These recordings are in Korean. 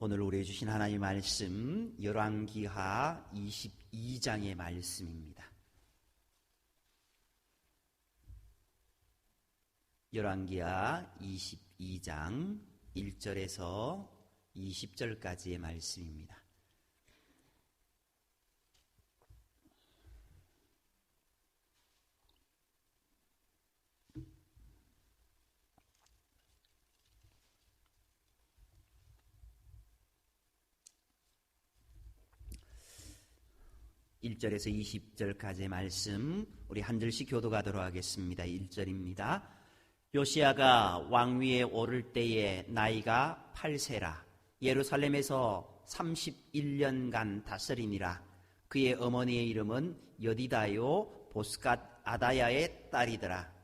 오늘 우리에게 주신 하나님의 말씀 열왕기하 22장의 말씀입니다. 열왕기하 22장 1절에서 20절까지의 말씀입니다. (1절에서) (20절까지의) 말씀 우리 한 절씩 교독하도록 하겠습니다. 1절입니다. 요시야가 왕위에 오를 때에 나이가 8세라. 예루살렘에서 31년간 다스리니라. 그의 어머니의 이름은 여디다요 보스갓 아다야의 딸이더라.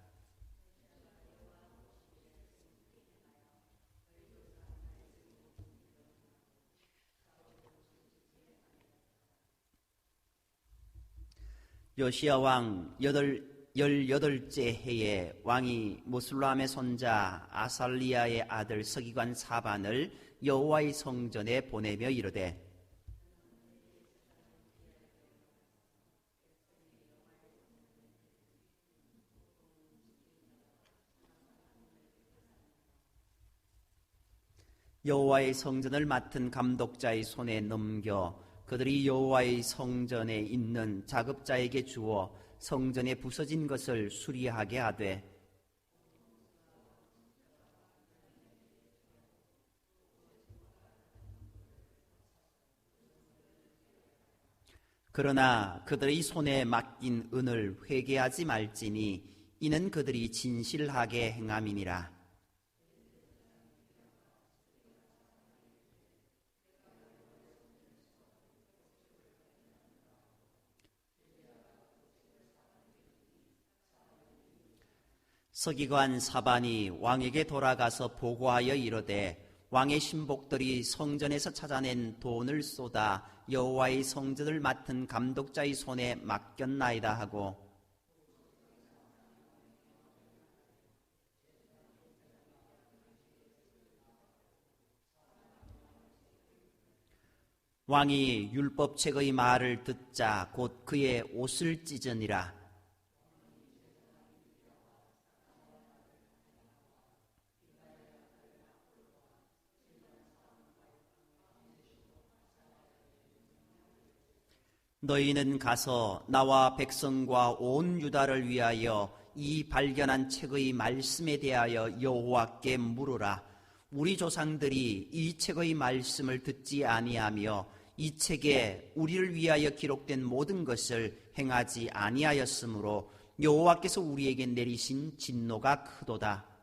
요시야 왕 18째 해에 왕이 무술람의 손자 아살리야의 아들 서기관 사반을 여호와의 성전에 보내며 이르되 여호와의 성전을 맡은 감독자의 손에 넘겨 그들이 여호와의 성전에 있는 작업자에게 주어 성전에 부서진 것을 수리하게 하되 그러나 그들의 손에 맡긴 은을 회개하지 말지니 이는 그들이 진실하게 행함이니라. 서기관 사반이 왕에게 돌아가서 보고하여 이르되 왕의 신복들이 성전에서 찾아낸 돈을 쏟아 여호와의 성전을 맡은 감독자의 손에 맡겼나이다 하고 왕이 율법책의 말을 듣자 곧 그의 옷을 찢으니라. 너희는 가서 나와 백성과 온 유다를 위하여 이 발견한 책의 말씀에 대하여 여호와께 물으라. 우리 조상들이 이 책의 말씀을 듣지 아니하며 이 책에 우리를 위하여 기록된 모든 것을 행하지 아니하였으므로 여호와께서 우리에게 내리신 진노가 크도다.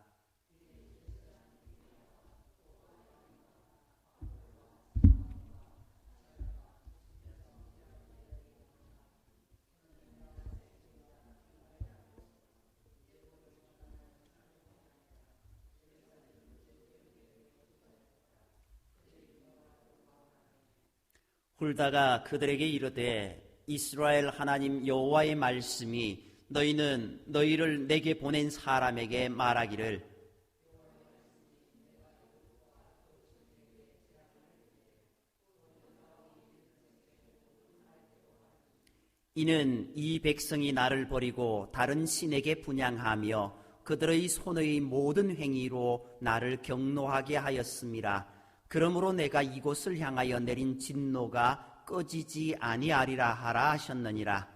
훌다가 그들에게 이르되 이스라엘 하나님 여호와의 말씀이 너희는 너희를 내게 보낸 사람에게 말하기를 이는 이 백성이 나를 버리고 다른 신에게 분향하며 그들의 손의 모든 행위로 나를 경노하게 하였음이라. 그러므로 내가 이곳을 향하여 내린 진노가 꺼지지 아니하리라 하라 하셨느니라.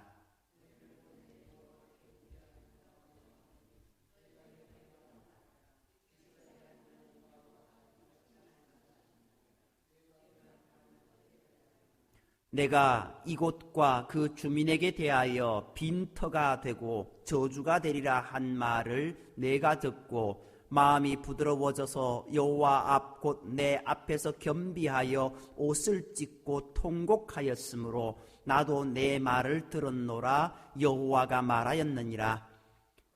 내가 이곳과 그 주민에게 대하여 빈터가 되고 저주가 되리라 한 말을 내가 듣고 마음이 부드러워져서 여호와 앞 곧 내 앞에서 겸비하여 옷을 찢고 통곡하였으므로 나도 내 말을 들었노라 여호와가 말하였느니라.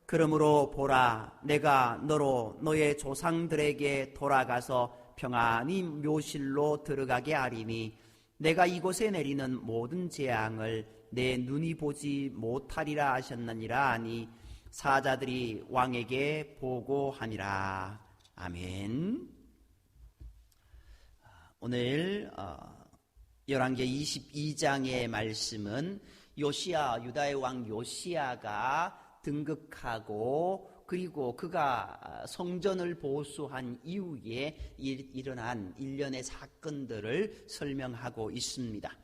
그러므로 보라 내가 너로 너의 조상들에게 돌아가서 평안히 묘실로 들어가게 하리니 내가 이곳에 내리는 모든 재앙을 내 눈이 보지 못하리라 하셨느니라 하니 사자들이 왕에게 보고하니라. 아멘. 오늘 열왕기 22장의 말씀은 유다의 왕 요시야가 등극하고 그리고 그가 성전을 보수한 이후에 일어난 일련의 사건들을 설명하고 있습니다.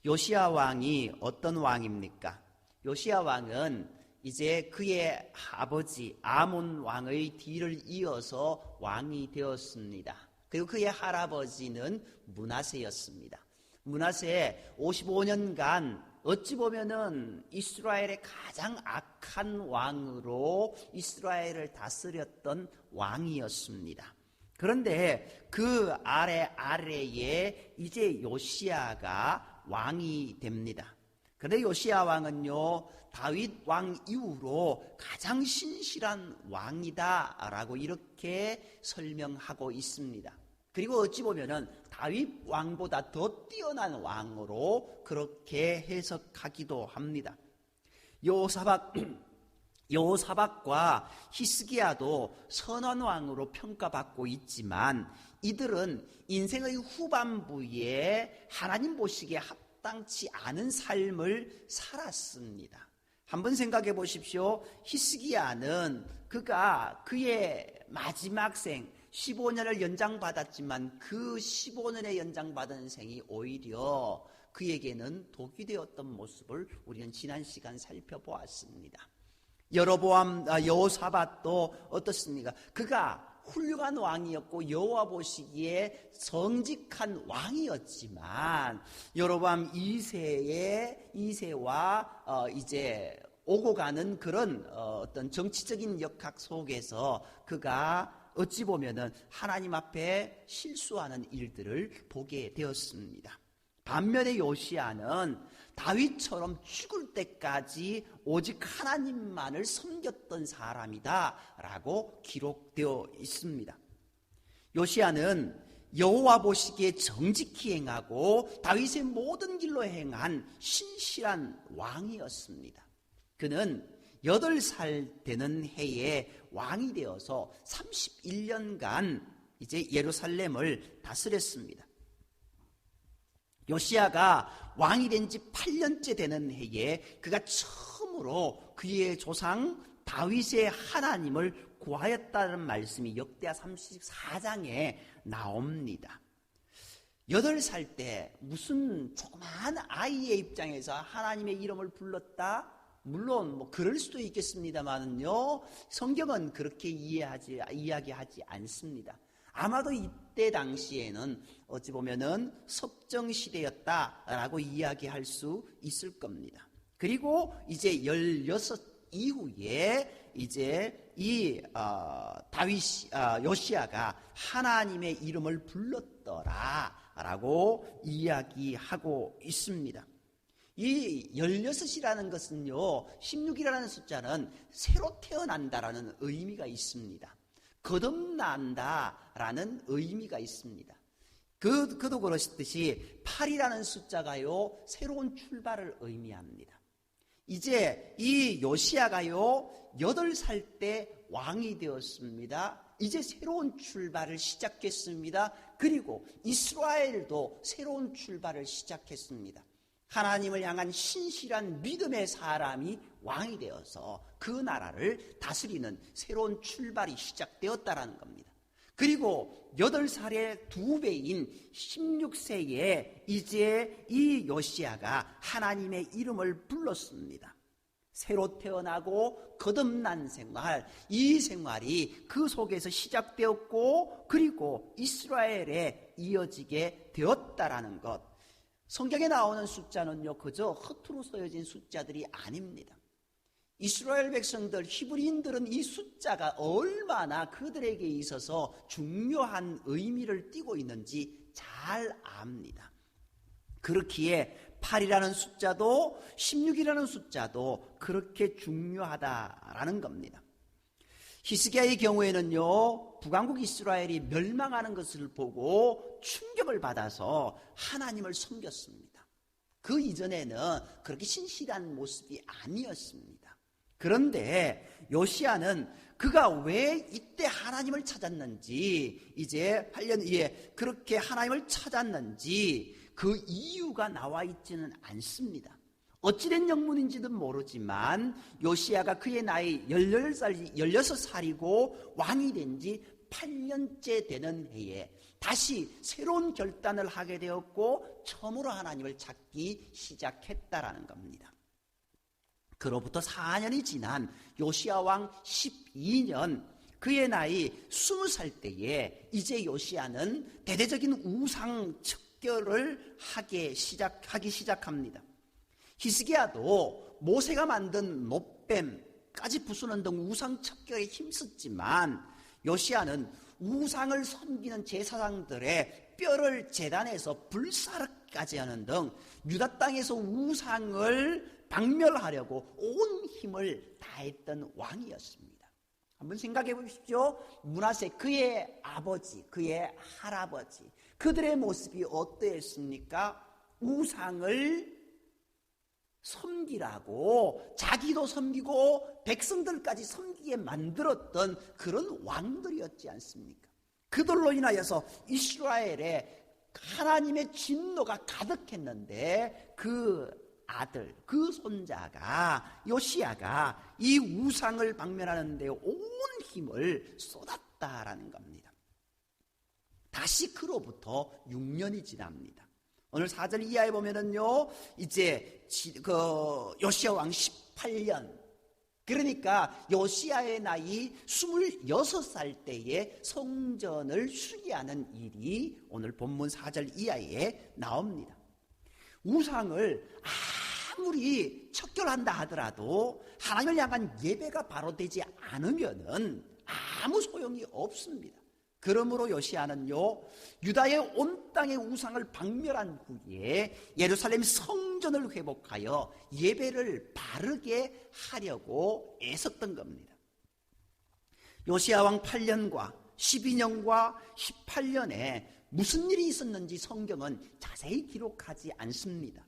요시야 왕이 어떤 왕입니까? 요시야 왕은 이제 그의 아버지 아몬 왕의 뒤를 이어서 왕이 되었습니다. 그리고 그의 할아버지는 므낫세였습니다. 므낫세 55년간 어찌 보면은 이스라엘의 가장 악한 왕으로 이스라엘을 다스렸던 왕이었습니다. 그런데 그 아래에 이제 요시야가 왕이 됩니다. 그런데 요시야 왕은요, 다윗 왕 이후로 가장 신실한 왕이다라고 이렇게 설명하고 있습니다. 그리고 어찌 보면은 다윗 왕보다 더 뛰어난 왕으로 그렇게 해석하기도 합니다. 여호사밧과 히스기야도 선한 왕으로 평가받고 있지만 이들은 인생의 후반부에 하나님 보시기에 합당치 않은 삶을 살았습니다. 한번 생각해 보십시오. 히스기야는 그가 그의 마지막 생 15년을 연장받았지만 그 15년의 연장받은 생이 오히려 그에게는 독이 되었던 모습을 우리는 지난 시간 살펴보았습니다. 여호사밧도 어떻습니까? 그가 훌륭한 왕이었고 여호와 보시기에 정직한 왕이었지만 여로보암 2세와 이제 오고 가는 그런 어떤 정치적인 역학 속에서 그가 어찌 보면은 하나님 앞에 실수하는 일들을 보게 되었습니다. 반면에 요시야는 다윗처럼 죽을 때까지 오직 하나님만을 섬겼던 사람이다라고 기록되어 있습니다. 요시야는 여호와 보시기에 정직히 행하고 다윗의 모든 길로 행한 신실한 왕이었습니다. 그는 8살 되는 해에 왕이 되어서 31년간 이제 예루살렘을 다스렸습니다. 요시야가 왕이 된 지 8년째 되는 해에 그가 처음으로 그의 조상 다윗의 하나님을 구하였다는 말씀이 역대하 34장에 나옵니다. 8살 때 무슨 조그마한 아이의 입장에서 하나님의 이름을 불렀다? 물론 그럴 수도 있겠습니다만은요, 성경은 그렇게 이야기하지 않습니다. 아마도 이때 당시에는 어찌 보면은 섭정시대였다라고 이야기할 수 있을 겁니다. 그리고 이제 16 이후에 이제 요시야가 하나님의 이름을 불렀더라라고 이야기하고 있습니다. 이 16이라는 것은요, 16이라는 숫자는 새로 태어난다라는 의미가 있습니다. 거듭난다라는 의미가 있습니다. 그도 그렇듯이 8이라는 숫자가요, 새로운 출발을 의미합니다. 이제 이 요시야가요, 8살 때 왕이 되었습니다. 이제 새로운 출발을 시작했습니다. 그리고 이스라엘도 새로운 출발을 시작했습니다. 하나님을 향한 신실한 믿음의 사람이 왕이 되어서 그 나라를 다스리는 새로운 출발이 시작되었다라는 겁니다. 그리고 8살의 2배인 16세에 이제 이 요시야가 하나님의 이름을 불렀습니다. 새로 태어나고 거듭난 생활, 이 생활이 그 속에서 시작되었고 그리고 이스라엘에 이어지게 되었다라는 것. 성경에 나오는 숫자는요, 그저 허투루 써여진 숫자들이 아닙니다. 이스라엘 백성들, 히브리인들은 이 숫자가 얼마나 그들에게 있어서 중요한 의미를 띠고 있는지 잘 압니다. 그렇기에 8이라는 숫자도 16이라는 숫자도 그렇게 중요하다라는 겁니다. 히스기야의 경우에는요, 북왕국 이스라엘이 멸망하는 것을 보고 충격을 받아서 하나님을 섬겼습니다. 그 이전에는 그렇게 신실한 모습이 아니었습니다. 그런데 요시야는 그가 왜 이때 하나님을 찾았는지, 이제 8년 후에 그렇게 하나님을 찾았는지 그 이유가 나와 있지는 않습니다. 어찌된 영문인지는 모르지만 요시야가 그의 나이 16살이고 왕이 된 지 8년째 되는 해에 다시 새로운 결단을 하게 되었고 처음으로 하나님을 찾기 시작했다라는 겁니다. 그로부터 4년이 지난 요시야 왕 12년, 그의 나이 20살 때에 이제 요시야는 대대적인 우상 척결을 하기 시작합니다. 히스기야도 모세가 만든 못뱀까지 부수는 등 우상 척결에 힘썼지만 요시야는 우상을 섬기는 제사장들의 뼈를 제단에서 불사르기까지 하는 등 유다 땅에서 우상을 박멸하려고 온 힘을 다했던 왕이었습니다. 한번 생각해 보십시오. 므낫세, 그의 아버지, 그의 할아버지, 그들의 모습이 어떠했습니까? 우상을 섬기라고 자기도 섬기고 백성들까지 섬기게 만들었던 그런 왕들이었지 않습니까? 그들로 인하여서 이스라엘에 하나님의 진노가 가득했는데 그 아들, 그 손자가 요시야가 이 우상을 박멸하는 데 온 힘을 쏟았다라는 겁니다. 다시 그로부터 6년이 지납니다. 오늘 4절 이하에 보면은요, 이제 요시야 왕 18년, 그러니까 요시야의 나이 26살 때에 성전을 수리하는 일이 오늘 본문 4절 이하에 나옵니다. 우상을 아무리 척결한다 하더라도 하나님을 향한 예배가 바로 되지 않으면은 아무 소용이 없습니다. 그러므로 요시야는요, 유다의 온 땅의 우상을 박멸한 후에 예루살렘 성전을 회복하여 예배를 바르게 하려고 애썼던 겁니다. 요시야 왕 8년과 12년과 18년에 무슨 일이 있었는지 성경은 자세히 기록하지 않습니다.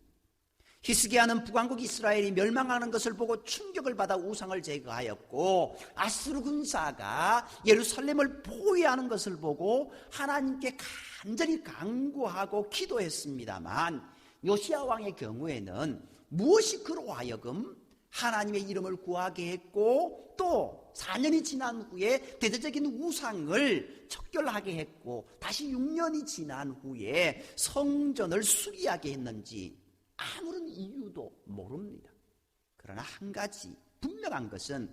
히스기야는 북왕국 이스라엘이 멸망하는 것을 보고 충격을 받아 우상을 제거하였고, 아수르 군사가 예루살렘을 포위하는 것을 보고 하나님께 간절히 간구하고 기도했습니다만, 요시야 왕의 경우에는 무엇이 그로 하여금 하나님의 이름을 구하게 했고, 또 4년이 지난 후에 대대적인 우상을 척결하게 했고, 다시 6년이 지난 후에 성전을 수리하게 했는지 아무런 이유도 모릅니다. 그러나 한 가지 분명한 것은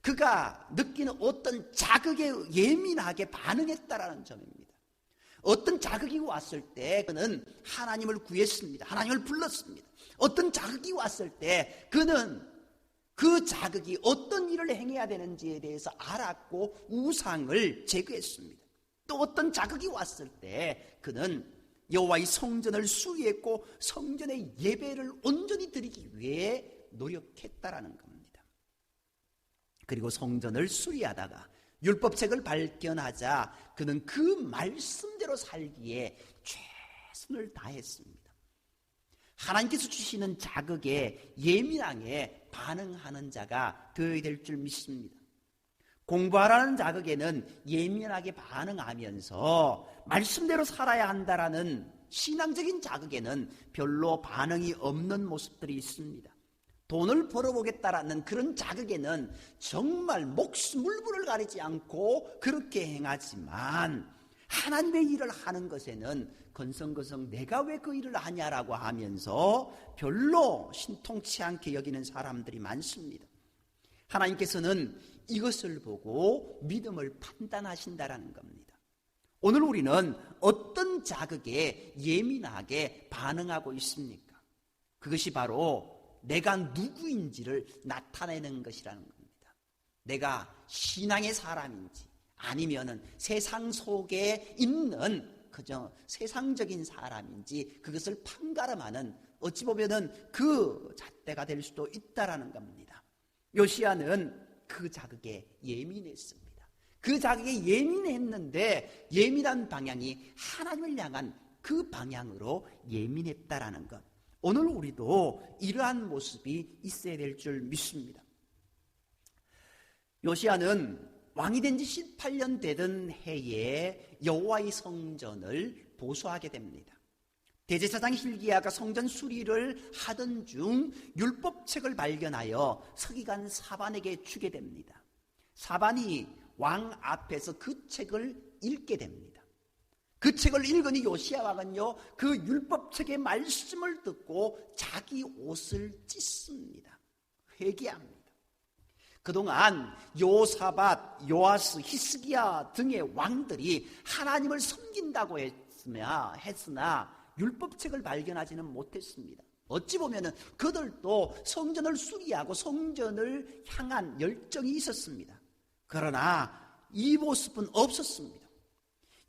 그가 느끼는 어떤 자극에 예민하게 반응했다라는 점입니다. 어떤 자극이 왔을 때 그는 하나님을 구했습니다. 하나님을 불렀습니다. 어떤 자극이 왔을 때 그는 그 자극이 어떤 일을 행해야 되는지에 대해서 알았고 우상을 제거했습니다. 또 어떤 자극이 왔을 때 그는 여호와의 성전을 수리했고 성전의 예배를 온전히 드리기 위해 노력했다라는 겁니다. 그리고 성전을 수리하다가 율법책을 발견하자 그는 그 말씀대로 살기에 최선을 다했습니다. 하나님께서 주시는 자극에 예민하게 반응하는 자가 되어야 될 줄 믿습니다. 공부하라는 자극에는 예민하게 반응하면서 말씀대로 살아야 한다라는 신앙적인 자극에는 별로 반응이 없는 모습들이 있습니다. 돈을 벌어보겠다라는 그런 자극에는 정말 물불을 가리지 않고 그렇게 행하지만, 하나님의 일을 하는 것에는 건성건성 내가 왜 그 일을 하냐라고 하면서 별로 신통치 않게 여기는 사람들이 많습니다. 하나님께서는 이것을 보고 믿음을 판단하신다라는 겁니다. 오늘 우리는 어떤 자극에 예민하게 반응하고 있습니까? 그것이 바로 내가 누구인지를 나타내는 것이라는 겁니다. 내가 신앙의 사람인지 아니면은 세상 속에 있는 그저 세상적인 사람인지 그것을 판가름하는, 어찌 보면은 그 잣대가 될 수도 있다라는 겁니다. 요시야는 그 자극에 예민했습니다. 그 자극에 예민했는데 예민한 방향이 하나님을 향한 그 방향으로 예민했다라는 것. 오늘 우리도 이러한 모습이 있어야 될 줄 믿습니다. 요시야는 왕이 된 지 18년 되던 해에 여호와의 성전을 보수하게 됩니다. 대제사장 hil기야가 성전 수리를 하던 중 율법책을 발견하여 서기관 사반에게 주게 됩니다. 사반이 왕 앞에서 그 책을 읽게 됩니다. 그 책을 읽으니 요시야 왕은요, 그 율법책의 말씀을 듣고 자기 옷을 찢습니다. 회개합니다. 그동안 요사밧, 요아스, 히스기야 등의 왕들이 하나님을 섬긴다고 했으나 율법책을 발견하지는 못했습니다. 어찌 보면 그들도 성전을 수리하고 성전을 향한 열정이 있었습니다. 그러나 이 모습은 없었습니다.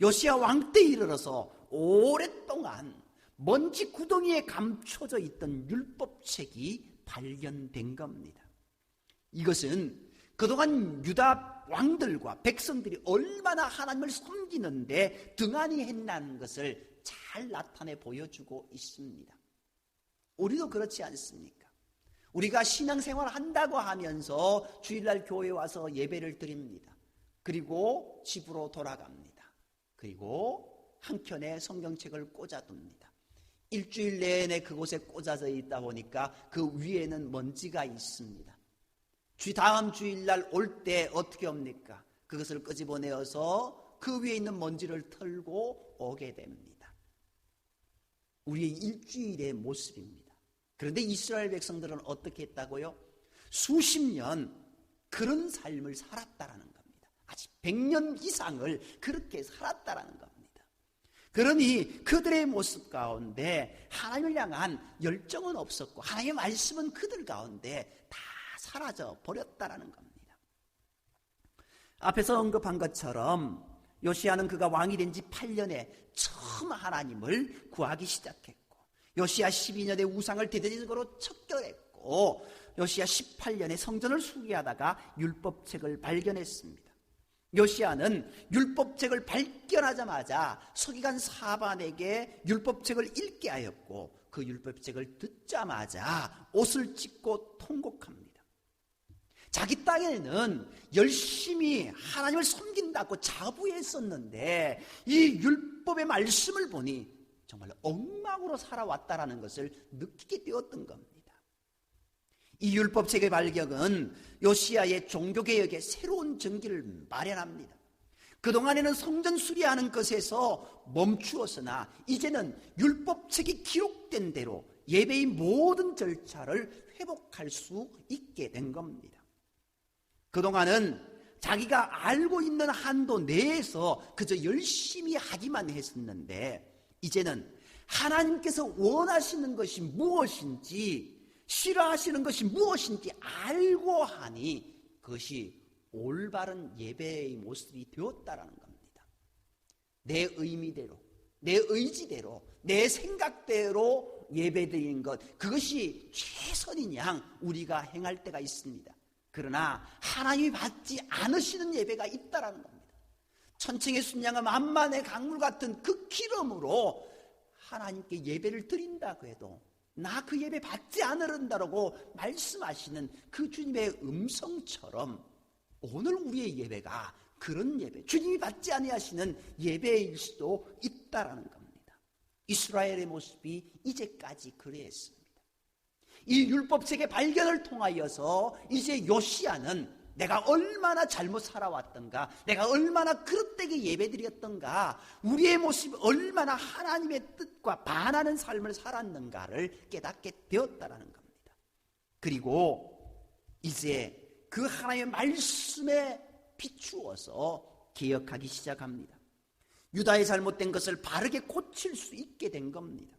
요시야 왕 때 이르러서 오랫동안 먼지 구덩이에 감춰져 있던 율법책이 발견된 겁니다. 이것은 그동안 유다 왕들과 백성들이 얼마나 하나님을 섬기는데 등한히 했다는 것을 잘 나타내 보여주고 있습니다. 우리도 그렇지 않습니까? 우리가 신앙생활을 한다고 하면서 주일날 교회에 와서 예배를 드립니다. 그리고 집으로 돌아갑니다. 그리고 한켠에 성경책을 꽂아둡니다. 일주일 내내 그곳에 꽂아져 있다 보니까 그 위에는 먼지가 있습니다. 다음 주일날 올 때 어떻게 합니까? 그것을 끄집어내어서 그 위에 있는 먼지를 털고 오게 됩니다. 우리의 일주일의 모습입니다. 그런데 이스라엘 백성들은 어떻게 했다고요? 수십 년 그런 삶을 살았다라는 겁니다. 아직 100년 이상을 그렇게 살았다라는 겁니다. 그러니 그들의 모습 가운데 하나님을 향한 열정은 없었고 하나님의 말씀은 그들 가운데 다 사라져 버렸다라는 겁니다. 앞에서 언급한 것처럼 요시야는 그가 왕이 된 지 8년에 처음 하나님을 구하기 시작했고, 요시야 12년에 우상을 대대적으로 척결했고, 요시야 18년에 성전을 수리하다가 율법책을 발견했습니다. 요시야는 율법책을 발견하자마자 서기관 사반에게 율법책을 읽게 하였고, 그 율법책을 듣자마자 옷을 찢고 통곡합니다. 자기 땅에는 열심히 하나님을 섬긴다고 자부했었는데 이 율법의 말씀을 보니 정말 엉망으로 살아왔다라는 것을 느끼게 되었던 겁니다. 이 율법책의 발견은 요시야의 종교개혁에 새로운 전기를 마련합니다. 그동안에는 성전 수리하는 것에서 멈추었으나 이제는 율법책이 기록된 대로 예배의 모든 절차를 회복할 수 있게 된 겁니다. 그동안은 자기가 알고 있는 한도 내에서 그저 열심히 하기만 했었는데 이제는 하나님께서 원하시는 것이 무엇인지 싫어하시는 것이 무엇인지 알고 하니 그것이 올바른 예배의 모습이 되었다라는 겁니다. 내 의미대로, 내 의지대로, 내 생각대로 예배드리는 것, 그것이 최선인 양 우리가 행할 때가 있습니다. 그러나 하나님이 받지 않으시는 예배가 있다라는 겁니다. 천층의 순양과 만만의 강물 같은 그 기름으로 하나님께 예배를 드린다고 해도 나 그 예배 받지 않으른다라고 말씀하시는 그 주님의 음성처럼 오늘 우리의 예배가 그런 예배, 주님이 받지 아니하시는 예배일 수도 있다라는 겁니다. 이스라엘의 모습이 이제까지 그랬습니다. 이 율법책의 발견을 통하여서 이제 요시야는 내가 얼마나 잘못 살아왔던가, 내가 얼마나 그릇되게 예배드렸던가, 우리의 모습이 얼마나 하나님의 뜻과 반하는 삶을 살았는가를 깨닫게 되었다라는 겁니다. 그리고 이제 그 하나님의 말씀에 비추어서 개혁하기 시작합니다. 유다의 잘못된 것을 바르게 고칠 수 있게 된 겁니다.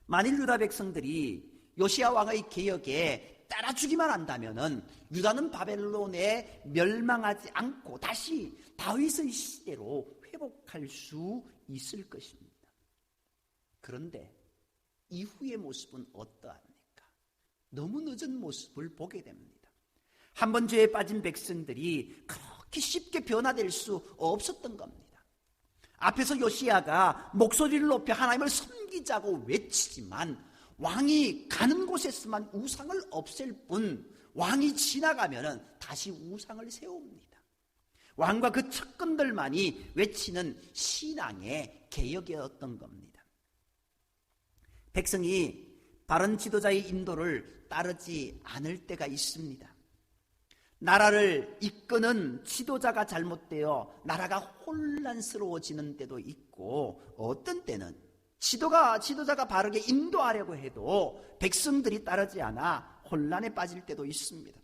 만일 유다 백성들이 요시야 왕의 개혁에 따라주기만 한다면은 유다는 바벨론에 멸망하지 않고 다시 다윗의 시대로 회복할 수 있을 것입니다. 그런데 이후의 모습은 어떠합니까? 너무 늦은 모습을 보게 됩니다. 한 번 죄에 빠진 백성들이 그렇게 쉽게 변화될 수 없었던 겁니다. 앞에서 요시야가 목소리를 높여 하나님을 섬기자고 외치지만 왕이 가는 곳에서만 우상을 없앨 뿐 왕이 지나가면 다시 우상을 세웁니다. 왕과 그 측근들만이 외치는 신앙의 개혁이었던 겁니다. 백성이 바른 지도자의 인도를 따르지 않을 때가 있습니다. 나라를 이끄는 지도자가 잘못되어 나라가 혼란스러워지는 때도 있고, 어떤 때는 지도자가 바르게 인도하려고 해도 백성들이 따르지 않아 혼란에 빠질 때도 있습니다.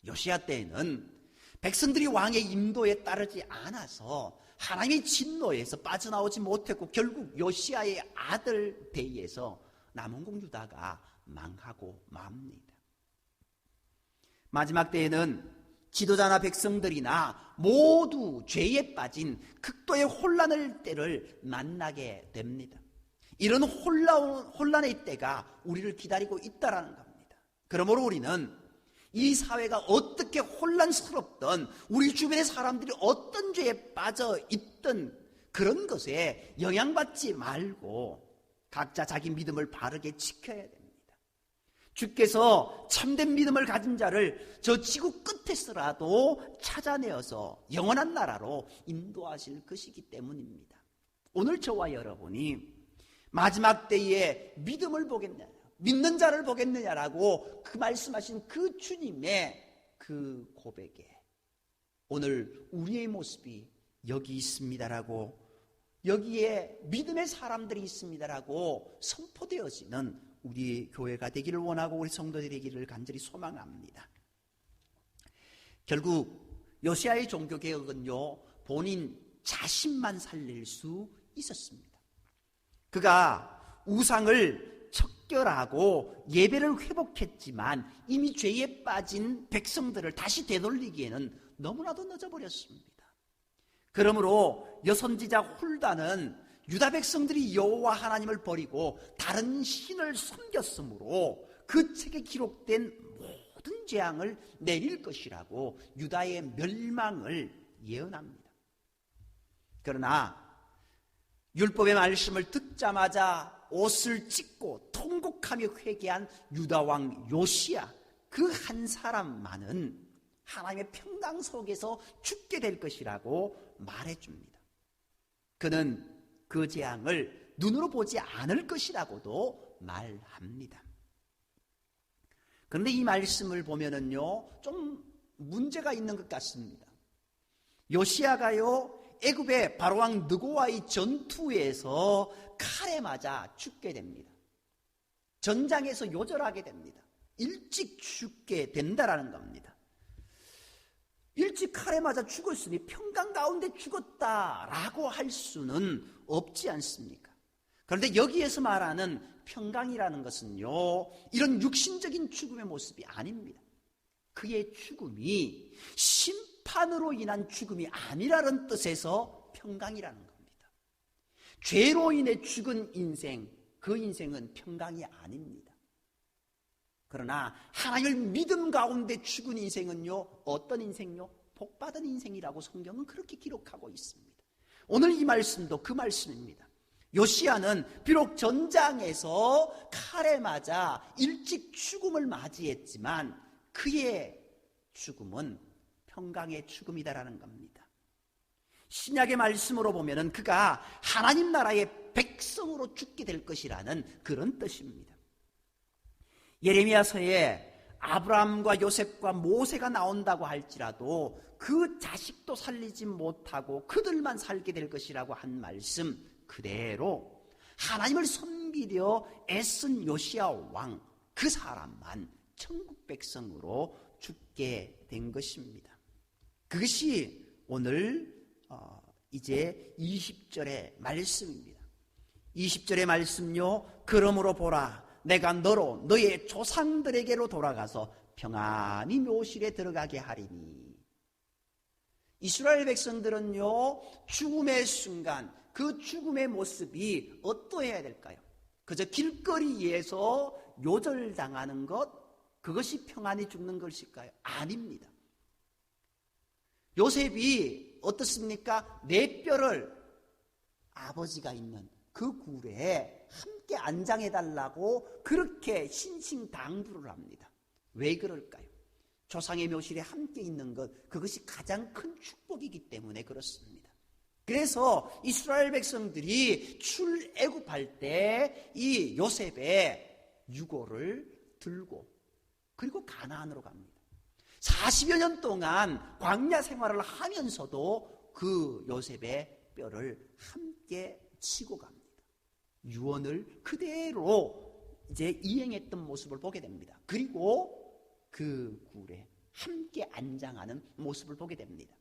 요시야 때에는 백성들이 왕의 인도에 따르지 않아서 하나님의 진노에서 빠져나오지 못했고, 결국 요시야의 아들 대위에서 남원국 유다가 망하고 맙니다. 마지막 때에는 지도자나 백성들이나 모두 죄에 빠진 극도의 혼란의 때를 만나게 됩니다. 이런 혼란의 때가 우리를 기다리고 있다는 겁니다. 그러므로 우리는 이 사회가 어떻게 혼란스럽던, 우리 주변의 사람들이 어떤 죄에 빠져 있던 그런 것에 영향받지 말고 각자 자기 믿음을 바르게 지켜야 됩니다. 주께서 참된 믿음을 가진 자를 저 지구 끝에서라도 찾아내어서 영원한 나라로 인도하실 것이기 때문입니다. 오늘 저와 여러분이 마지막 때에 믿음을 보겠느냐, 믿는 자를 보겠느냐라고 그 말씀하신 그 주님의 그 고백에 오늘 우리의 모습이 여기 있습니다라고, 여기에 믿음의 사람들이 있습니다라고 선포되어지는 우리 교회가 되기를 원하고 우리 성도들이 되기를 간절히 소망합니다. 결국 요시야의 종교개혁은요, 본인 자신만 살릴 수 있었습니다. 그가 우상을 척결하고 예배를 회복했지만 이미 죄에 빠진 백성들을 다시 되돌리기에는 너무나도 늦어버렸습니다. 그러므로 여선지자 훌다는 유다 백성들이 여호와 하나님을 버리고 다른 신을 섬겼으므로 그 책에 기록된 모든 재앙을 내릴 것이라고 유다의 멸망을 예언합니다. 그러나 율법의 말씀을 듣자마자 옷을 찢고 통곡하며 회개한 유다 왕 요시야, 그 한 사람만은 하나님의 평강 속에서 죽게 될 것이라고 말해줍니다. 그는 그 재앙을 눈으로 보지 않을 것이라고도 말합니다. 그런데 이 말씀을 보면은요, 좀 문제가 있는 것 같습니다. 요시야가요, 애굽의 바로왕 느고와의 전투에서 칼에 맞아 죽게 됩니다. 전장에서 요절하게 됩니다. 일찍 죽게 된다라는 겁니다. 일찍 칼에 맞아 죽었으니 평강 가운데 죽었다라고 할 수는 없지 않습니까? 그런데 여기에서 말하는 평강이라는 것은요, 이런 육신적인 죽음의 모습이 아닙니다. 그의 죽음이 심판으로 인한 죽음이 아니라는 뜻에서 평강이라는 겁니다. 죄로 인해 죽은 인생, 그 인생은 평강이 아닙니다. 그러나 하나님을 믿음 가운데 죽은 인생은요, 어떤 인생요? 복받은 인생이라고 성경은 그렇게 기록하고 있습니다. 오늘 이 말씀도 그 말씀입니다. 요시야는 비록 전장에서 칼에 맞아 일찍 죽음을 맞이했지만 그의 죽음은 평강의 죽음이다라는 겁니다. 신약의 말씀으로 보면은 그가 하나님 나라의 백성으로 죽게 될 것이라는 그런 뜻입니다. 예레미야서에 아브라함과 요셉과 모세가 나온다고 할지라도 그 자식도 살리지 못하고 그들만 살게 될 것이라고 한 말씀 그대로 하나님을 섬기려 애쓴 요시야 왕, 그 사람만 천국 백성으로 죽게 된 것입니다. 그것이 오늘 이제 20절의 말씀입니다. 20절의 말씀요, 그러므로 보라, 내가 너로 너의 조상들에게로 돌아가서 평안히 묘실에 들어가게 하리니. 이스라엘 백성들은요, 죽음의 순간, 그 죽음의 모습이 어떠해야 될까요? 그저 길거리에서 요절당하는 것, 그것이 평안히 죽는 것일까요? 아닙니다. 요셉이 어떻습니까? 네 뼈를 아버지가 있는 그 굴에 함께 안장해달라고 그렇게 신신당부를 합니다. 왜 그럴까요? 조상의 묘실에 함께 있는 것, 그것이 가장 큰 축복이기 때문에 그렇습니다. 그래서 이스라엘 백성들이 출애굽할 때 이 요셉의 유고를 들고 그리고 가나안으로 갑니다. 40여 년 동안 광야 생활을 하면서도 그 요셉의 뼈를 함께 치고 갑니다. 유언을 그대로 이제 이행했던 모습을 보게 됩니다. 그리고 그 굴에 함께 안장하는 모습을 보게 됩니다.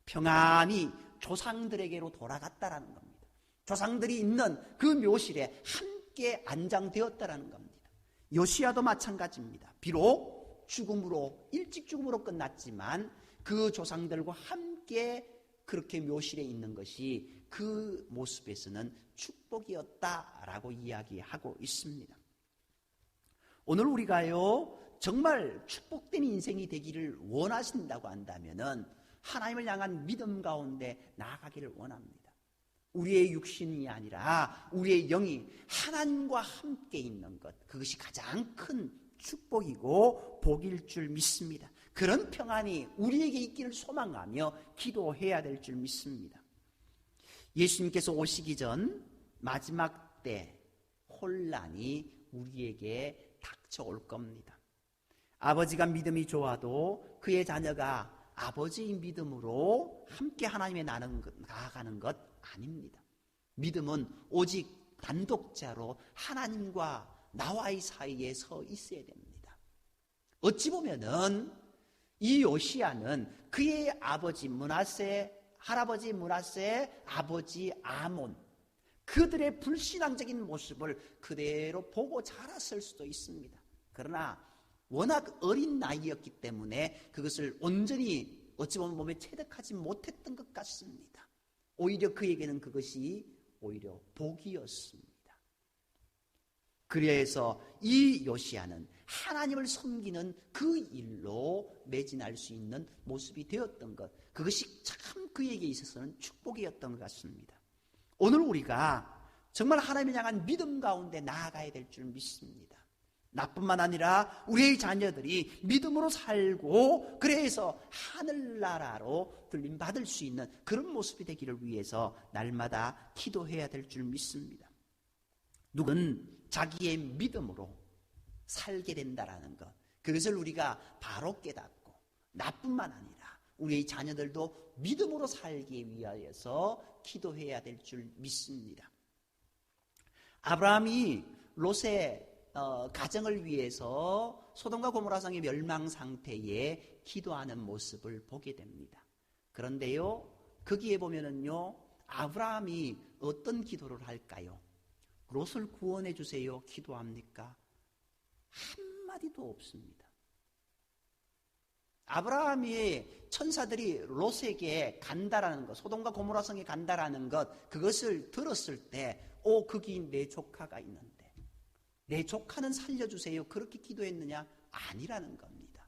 평안히 조상들에게로 돌아갔다라는 겁니다. 조상들이 있는 그 묘실에 함께 안장되었다라는 겁니다. 요시야도 마찬가지입니다. 비록 죽음으로, 일찍 죽음으로 끝났지만 그 조상들과 함께 그렇게 묘실에 있는 것이 그 모습에서는 축복이었다라고 이야기하고 있습니다. 오늘 우리가요, 정말 축복된 인생이 되기를 원하신다고 한다면은 하나님을 향한 믿음 가운데 나아가기를 원합니다. 우리의 육신이 아니라 우리의 영이 하나님과 함께 있는 것, 그것이 가장 큰 축복이고 복일 줄 믿습니다. 그런 평안이 우리에게 있기를 소망하며 기도해야 될 줄 믿습니다. 예수님께서 오시기 전 마지막 때 혼란이 우리에게 닥쳐올 겁니다. 아버지가 믿음이 좋아도 그의 자녀가 아버지의 믿음으로 함께 하나님의 나아가는 것 아닙니다. 믿음은 오직 단독자로 하나님과 나와의 사이에 서 있어야 됩니다. 어찌 보면은 이 요시야는 그의 아버지 므낫세, 할아버지 므낫세, 아버지 아몬, 그들의 불신앙적인 모습을 그대로 보고 자랐을 수도 있습니다. 그러나 워낙 어린 나이였기 때문에 그것을 온전히 어찌 보면 몸에 체득하지 못했던 것 같습니다. 오히려 그에게는 그것이 오히려 복이었습니다. 그래서 이 요시야는 하나님을 섬기는 그 일로 매진할 수 있는 모습이 되었던 것, 그것이 참 그에게 있어서는 축복이었던 것 같습니다. 오늘 우리가 정말 하나님을 향한 믿음 가운데 나아가야 될 줄 믿습니다. 나뿐만 아니라 우리의 자녀들이 믿음으로 살고 그래서 하늘나라로 들림받을 수 있는 그런 모습이 되기를 위해서 날마다 기도해야 될 줄 믿습니다. 누구는 자기의 믿음으로 살게 된다라는 것, 그것을 우리가 바로 깨닫고 나뿐만 아니라 우리의 자녀들도 믿음으로 살기 위하여서 기도해야 될 줄 믿습니다. 아브라함이 롯의 가정을 위해서 소돔과 고모라성의 멸망 상태에 기도하는 모습을 보게 됩니다. 그런데요, 거기에 보면은요, 아브라함이 어떤 기도를 할까요? 롯을 구원해 주세요 기도합니까? 한마디도 없습니다. 아브라함이 천사들이 롯에게 간다라는 것, 소돔과 고모라성에 간다라는 것, 그것을 들었을 때 거기 내 조카가 있는데 내 조카는 살려주세요 그렇게 기도했느냐? 아니라는 겁니다.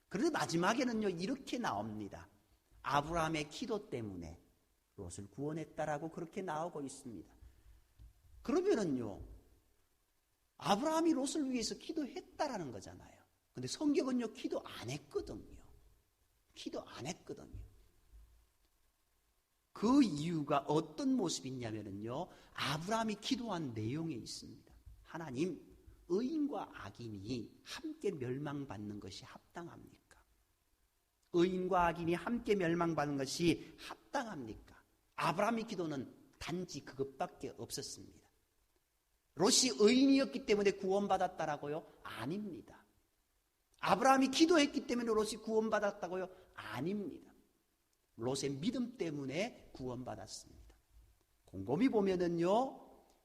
그런데 마지막에는요 이렇게 나옵니다. 아브라함의 기도 때문에 롯을 구원했다라고 그렇게 나오고 있습니다. 그러면은요 아브라함이 롯을 위해서 기도했다라는 거잖아요. 근데 성경은요 기도 안 했거든요. 기도 안 했거든요. 그 이유가 어떤 모습이냐면요, 아브라함이 기도한 내용에 있습니다. 하나님, 의인과 악인이 함께 멸망받는 것이 합당합니까? 의인과 악인이 함께 멸망받는 것이 합당합니까? 아브라함의 기도는 단지 그것밖에 없었습니다. 롯이 의인이었기 때문에 구원받았다라고요? 아닙니다. 아브라함이 기도했기 때문에 롯이 구원받았다고요? 아닙니다. 롯의 믿음 때문에 구원받았습니다. 곰곰이 보면은요,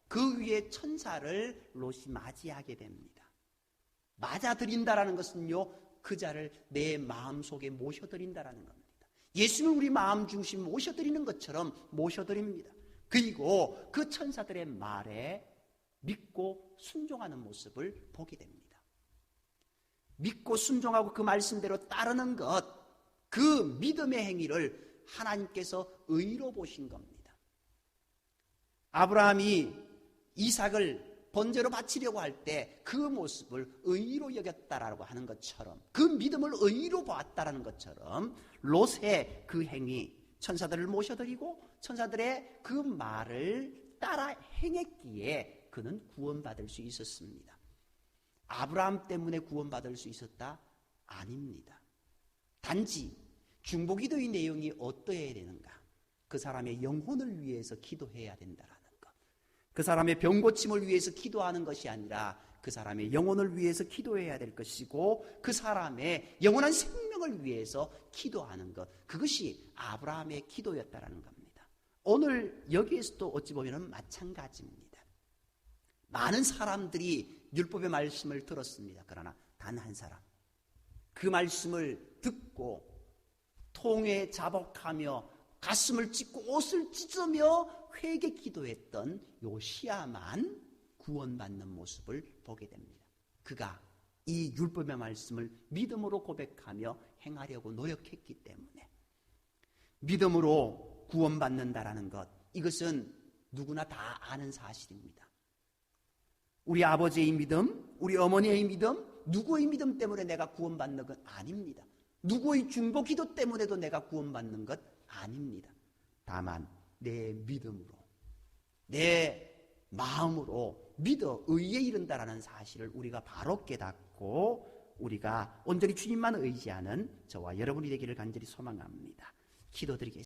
그 위에 천사를 롯이 맞이하게 됩니다. 맞아들인다라는 것은요, 그 자를 내 마음속에 모셔드린다라는 겁니다. 예수를 우리 마음 중심 모셔드리는 것처럼 모셔드립니다. 그리고 그 천사들의 말에 믿고 순종하는 모습을 보게 됩니다. 믿고 순종하고 그 말씀대로 따르는 것, 그 믿음의 행위를 하나님께서 의로 보신 겁니다. 아브라함이 이삭을 번제로 바치려고 할 때 그 모습을 의로 여겼다라고 하는 것처럼, 그 믿음을 의로 보았다라는 것처럼 롯의 그 행위, 천사들을 모셔드리고 천사들의 그 말을 따라 행했기에 그는 구원받을 수 있었습니다. 아브라함 때문에 구원받을 수 있었다? 아닙니다. 단지 중보기도의 내용이 어떠해야 되는가? 그 사람의 영혼을 위해서 기도해야 된다라는 것. 그 사람의 병 고침을 위해서 기도하는 것이 아니라 그 사람의 영혼을 위해서 기도해야 될 것이고, 그 사람의 영원한 생명을 위해서 기도하는 것, 그것이 아브라함의 기도였다라는 겁니다. 오늘 여기에서도 어찌 보면 마찬가지입니다. 많은 사람들이 율법의 말씀을 들었습니다. 그러나 단 한 사람, 그 말씀을 듣고 통에 자복하며 가슴을 찢고 옷을 찢으며 회개 기도했던 요시야만 구원받는 모습을 보게 됩니다. 그가 이 율법의 말씀을 믿음으로 고백하며 행하려고 노력했기 때문에. 믿음으로 구원받는다라는 것, 이것은 누구나 다 아는 사실입니다. 우리 아버지의 믿음, 우리 어머니의 믿음, 누구의 믿음 때문에 내가 구원받는 것 아닙니다. 누구의 중보 기도 때문에도 내가 구원받는 것 아닙니다. 다만 내 믿음으로, 내 마음으로 믿어 의에 이른다라는 사실을 우리가 바로 깨닫고 우리가 온전히 주님만 의지하는 저와 여러분이 되기를 간절히 소망합니다. 기도드리겠습니다.